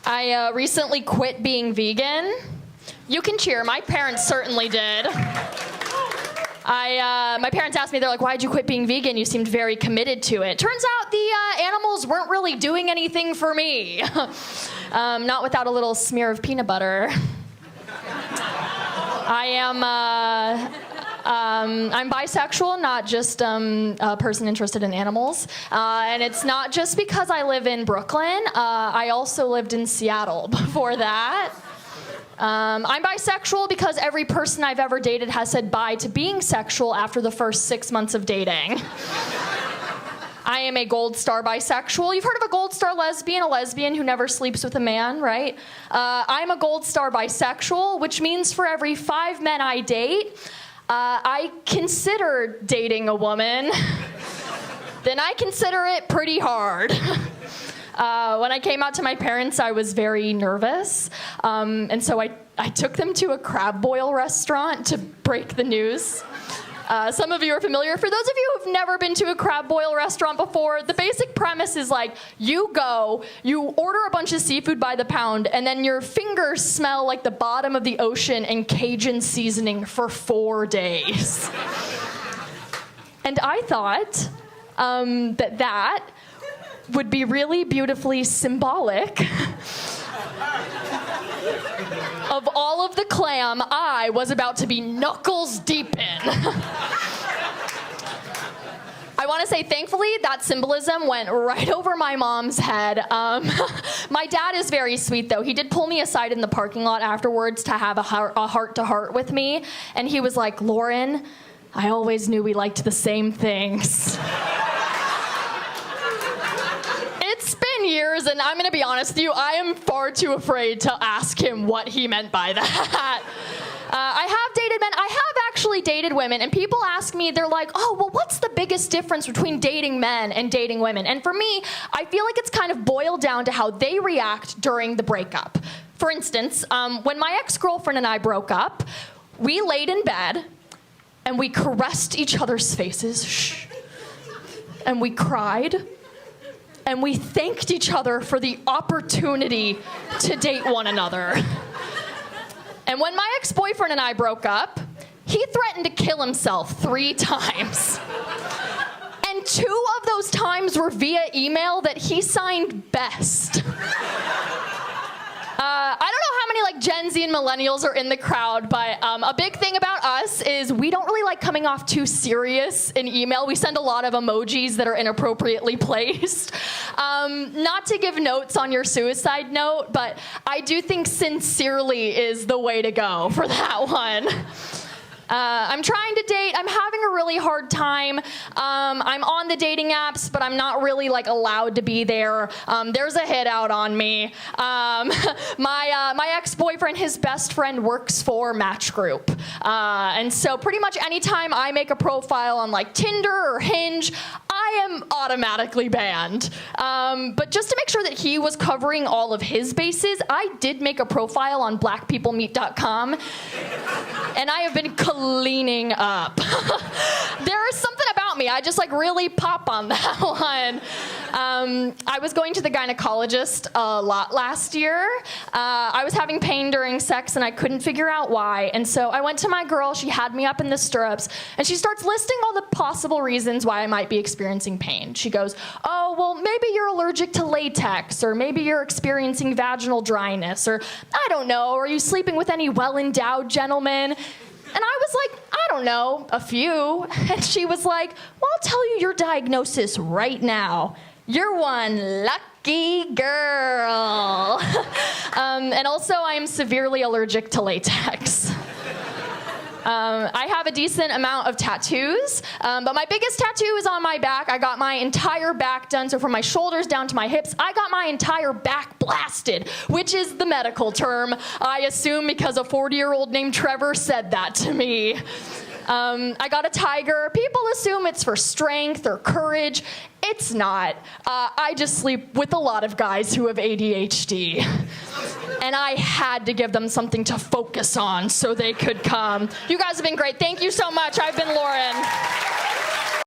I recently quit being vegan. You can cheer. My parents certainly did. My parents asked me, they're like, why'd you quit being vegan? You seemed very committed to it. Turns out the animals weren't really doing anything for me. Not without a little smear of peanut butter. I'm bisexual, not just a person interested in animals. And it's not just because I live in Brooklyn. I also lived in Seattle before that. I'm bisexual because every person I've ever dated has said bye to being sexual after the first 6 months of dating. I am a gold star bisexual. You've heard of a gold star lesbian, a lesbian who never sleeps with a man, right? I'm a gold star bisexual, which means for every 5 men I date, I consider dating a woman. Then I consider it pretty hard. When I came out to my parents, I was very nervous. And so I took them to a crab boil restaurant to break the news. Some of you are familiar. For those of you who've never been to a crab boil restaurant before, the basic premise is like, you go, you order a bunch of seafood by the pound, and then your fingers smell like the bottom of the ocean and Cajun seasoning for 4 days. And I thought that would be really beautifully symbolic of all of the clam I was about to be knuckles deep in. I want to say, thankfully, that symbolism went right over my mom's head. My dad is very sweet, though. He did pull me aside in the parking lot afterwards to have a heart-to-heart with me, and he was like, Lauren, I always knew we liked the same things. It's been years, and I'm going to be honest with you, I am far too afraid to ask him what he meant by that. I have dated men. I have actually dated women, and people ask me, they're like, oh, well, what's the biggest difference between dating men and dating women? And for me, I feel like it's kind of boiled down to how they react during the breakup. For instance, when my ex-girlfriend and I broke up, we laid in bed, and we caressed each other's faces, and we cried, and we thanked each other for the opportunity to date one another. And when my ex-boyfriend and I broke up, he threatened to kill himself 3 times. And 2 of those times were via email that he signed best. I don't know how many like Gen Z and millennials are in the crowd, but a big thing about us is we don't really like coming off too serious in email. We send a lot of emojis that are inappropriately placed. Not to give notes on your suicide note, but I do think sincerely is the way to go for that one. I'm trying to date. I'm having a really hard time. I'm on the dating apps, but I'm not really like allowed to be there. There's a hit out on me. My ex-boyfriend, his best friend works for Match Group. And so pretty much anytime I make a profile on like Tinder or Hinge, I am automatically banned. But just to make sure that he was covering all of his bases, I did make a profile on blackpeoplemeet.com, and I have been cleaning up. There is something about me. I just like really pop on that one. I was going to the gynecologist a lot last year. I was having pain during sex and I couldn't figure out why. And so I went to my girl. She had me up in the stirrups and she starts listing all the possible reasons why I might be experiencing pain. She goes, oh, well, maybe you're allergic to latex, or maybe you're experiencing vaginal dryness, or I don't know, are you sleeping with any well-endowed gentlemen? And I was like, I don't know, a few. And she was like, well, I'll tell you your diagnosis right now. You're one lucky girl. And also, I'm severely allergic to latex. I have a decent amount of tattoos, but my biggest tattoo is on my back. I got my entire back done, so from my shoulders down to my hips, I got my entire back blasted, which is the medical term, I assume, because a 40-year-old named Trevor said that to me. I got a tiger. People assume it's for strength or courage. It's not. I just sleep with a lot of guys who have ADHD. And I had to give them something to focus on so they could come. You guys have been great. Thank you so much. I've been Lauren.